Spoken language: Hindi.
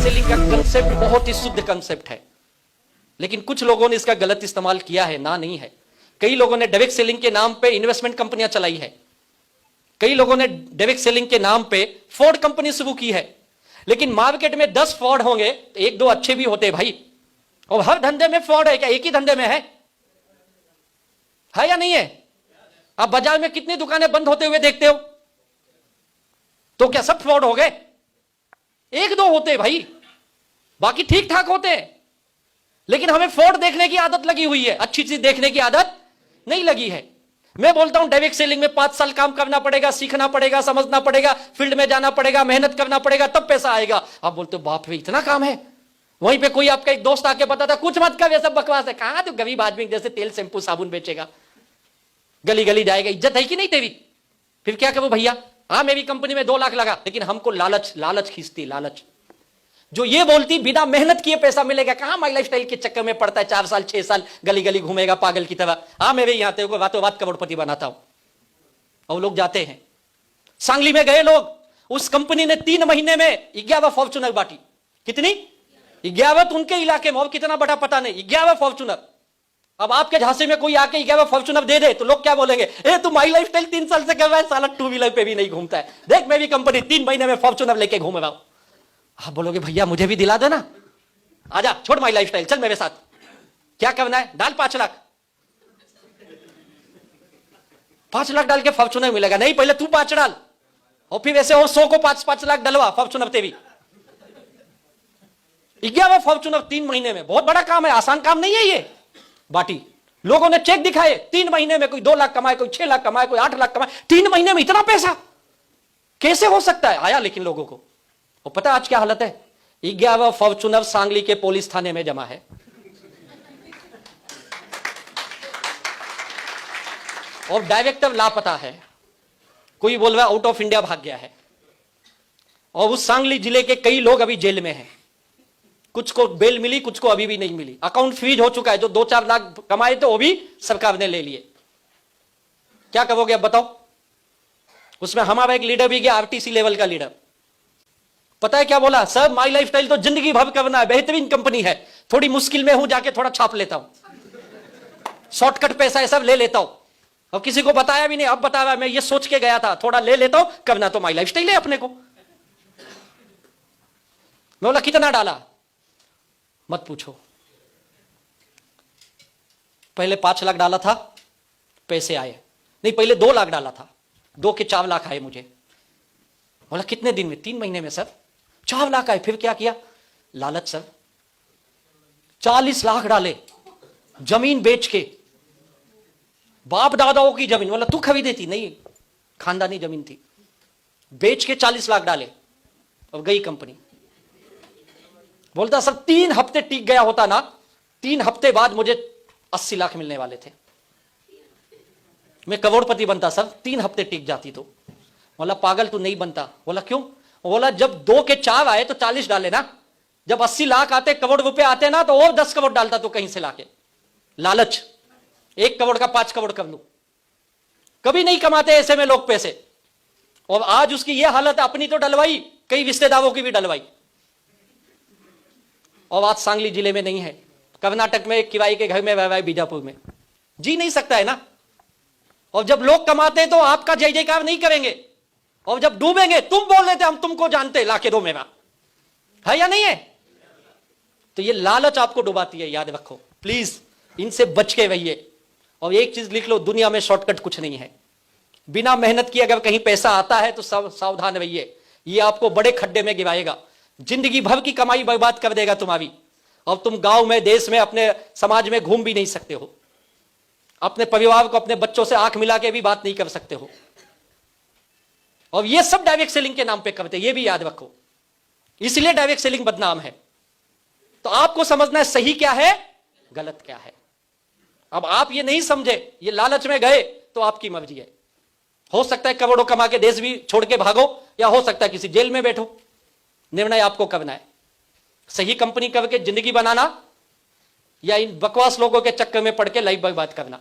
सेलिंग का कंसेप्ट बहुत ही शुद्ध कंसेप्ट है, लेकिन कुछ लोगों ने इसका गलत इस्तेमाल किया है, ना नहीं है। कई लोगों ने डायरेक्ट सेलिंग के नाम पे इन्वेस्टमेंट कंपनियां चलाई है, कई लोगों ने डायरेक्ट सेलिंग के नाम पे फ्रॉड कंपनी शुरू की है। लेकिन मार्केट में 10 फ्रॉड होंगे तो 1-2 अच्छे भी होते भाई। और हर धंधे में फ्रॉड है क्या? एक ही धंधे में है या नहीं है? आप बाजार में कितनी दुकानें बंद होते हुए देखते हो, तो क्या सब फ्रॉड हो गए? 1-2 होते भाई, बाकी ठीक ठाक होते हैं। लेकिन हमें फ्रॉड देखने की आदत लगी हुई है, अच्छी चीज देखने की आदत नहीं लगी है। मैं बोलता हूं डायरेक्ट सेलिंग में 5 साल काम करना पड़ेगा, सीखना पड़ेगा, समझना पड़ेगा, फील्ड में जाना पड़ेगा, मेहनत करना पड़ेगा, तब पैसा आएगा। आप बोलते हो बाप रे इतना काम है। वहीं पे कोई आपका एक दोस्त आके बताता कुछ मत कर, ये सब बकवास है। कहां तो गरीब आदमी जैसे तेल शैंपू साबुन बेचेगा, गली गली जाएगा, इज्जत है कि नहीं तेरी? फिर क्या करूं भैया? हाँ मेरी कंपनी में 2 लाख लगा, लेकिन हमको लालच खींचती, लालच जो ये बोलती बिना मेहनत किए पैसा मिलेगा। कहां माई लाइफस्टाइल के चक्कर में पड़ता है, 4 साल 6 साल गली गली घूमेगा पागल की तरह। हाँ मेरे यहां तेरे को बातों बात करोड़पति बनाता हूं। और लोग जाते हैं। सांगली में गए लोग, उस कंपनी ने 3 महीने में 11 फॉर्च्यूनर बांटी। कितनी? 11। तो उनके इलाके में, और कितना बड़ा पता नहीं, 11 फॉर्च्यूनर। अब आपके झांसे में कोई आके 11 फॉर्च्यूनर दे दे तो लोग क्या बोलेंगे? ए तू माई लाइफस्टाइल 3 साल से कर रहा है, साला 2 व्हीलर पे भी नहीं घूमता है, देख मेरी कंपनी 3 महीने में फॉर्च्यूनर लेके घूम रहा हूं। आप बोलोगे भैया मुझे भी दिला दो ना, आजा छोड़ माई लाइफस्टाइल, चल मेरे साथ। क्या करना है? डाल 5 लाख। 5 लाख डाल के फॉर्च्यूनर मिलेगा? नहीं, पहले तू 5 डाल, और फिर ऐसे और 100 को 5-5 लाख डलवा, फॉर्च्यूनर तेरी। 11 फॉर्च्यूनर 3 महीने में, बहुत बड़ा काम है, आसान काम नहीं है ये। बाटी लोगों ने चेक दिखाए, 3 महीने में कोई 2 लाख कमाए, कोई 6 लाख कमाए, कोई 8 लाख कमाए। 3 महीने में इतना पैसा कैसे हो सकता है? आया लेकिन लोगों को। और पता आज क्या हालत है? 11 फॉर्च्यूनर सांगली के पुलिस थाने में जमा है। और डायरेक्टर लापता है, कोई बोल रहा है आउट ऑफ इंडिया भाग गया है। और उस सांगली जिले के कई लोग अभी जेल में हैं। कुछ को बेल मिली, कुछ को अभी भी नहीं मिली। अकाउंट फ्रीज हो चुका है, जो 2-4 लाख कमाए थे वो भी सरकार ने ले लिए। क्या करोगे अब बताओ? उसमें हमारा एक लीडर भी गया, आरटीसी लेवल का लीडर। पता है क्या बोला? सर माई लाइफस्टाइल तो जिंदगी भर करना है, बेहतरीन कंपनी है, थोड़ी मुश्किल में हूं, जाके थोड़ा छाप लेता हूं, शॉर्टकट पैसा है सब ले लेता हूं, और किसी को बताया भी नहीं। अब बता रहा मैं ये सोच के गया था, थोड़ा ले लेता हूं, करना तो माई लाइफस्टाइल है अपने को। मैं बोला कितना डाला? मत पूछो, पहले 5 लाख डाला था, पैसे आए नहीं, पहले 2 लाख डाला था, 2 के 4 लाख आए मुझे। बोला कितने दिन में? 3 महीने में सर 4 लाख आए। फिर क्या किया? लालच सर, 40 लाख डाले जमीन बेच के, बाप दादाओं की जमीन। बोला तू खरीदी थी? नहीं, खानदानी जमीन थी, बेच के 40 लाख डाले और गई कंपनी। बोलता सर 3 हफ्ते टिक गया होता ना, 3 हफ्ते बाद मुझे 80 लाख मिलने वाले थे, मैं करोड़पति बनता सर, 3 हफ्ते टिक जाती तो। बोला पागल तू नहीं बनता। बोला क्यों? बोला जब 2 के 4 आए तो 40 डाले ना, जब 80 लाख आते, करोड़ रुपए आते ना, तो और 10 करोड़ डालता तो कहीं से लाके। लालच, 1 करोड़ का 5 करोड़ कर लूं। कभी नहीं कमाते ऐसे में लोग पैसे। और आज उसकी यह हालत, अपनी तो डलवाई, कई रिश्तेदारों की भी डलवाई। और आज सांगली जिले में नहीं है, कर्नाटक में एक किराए के घर में रह रहा है, बीजापुर में, जी नहीं सकता है ना। और जब लोग कमाते तो आपका जय जयकार नहीं करेंगे, और जब डूबेंगे तुम बोल रहे थे हम तुमको जानते, लाके दो मेरा, है या नहीं है? तो ये लालच आपको डुबाती है, याद रखो प्लीज, इनसे बच के रहिए। और एक चीज लिख लो, दुनिया में शॉर्टकट कुछ नहीं है। बिना मेहनत किए अगर कहीं पैसा आता है तो सावधान रहिए, ये आपको बड़े खड्डे में गिराएगा, जिंदगी भर की कमाई बर्बाद कर देगा तुम्हारी। और तुम गांव में, देश में, अपने समाज में घूम भी नहीं सकते हो, अपने परिवार को, अपने बच्चों से आंख मिला के भी बात नहीं कर सकते हो। और ये सब डायरेक्ट सेलिंग के नाम पे करते, ये भी याद रखो, इसलिए डायरेक्ट सेलिंग बदनाम है। तो आपको समझना है सही क्या है, गलत क्या है। अब आप ये नहीं समझे, ये लालच में गए, तो आपकी मर्जी है। हो सकता है करोड़ों कमा के देश भी छोड़ के भागो, या हो सकता है किसी जेल में बैठो। निर्णय आपको करना है, सही कंपनी करके जिंदगी बनाना, या इन बकवास लोगों के चक्कर में पड़ के लाइफ बर्बाद करना।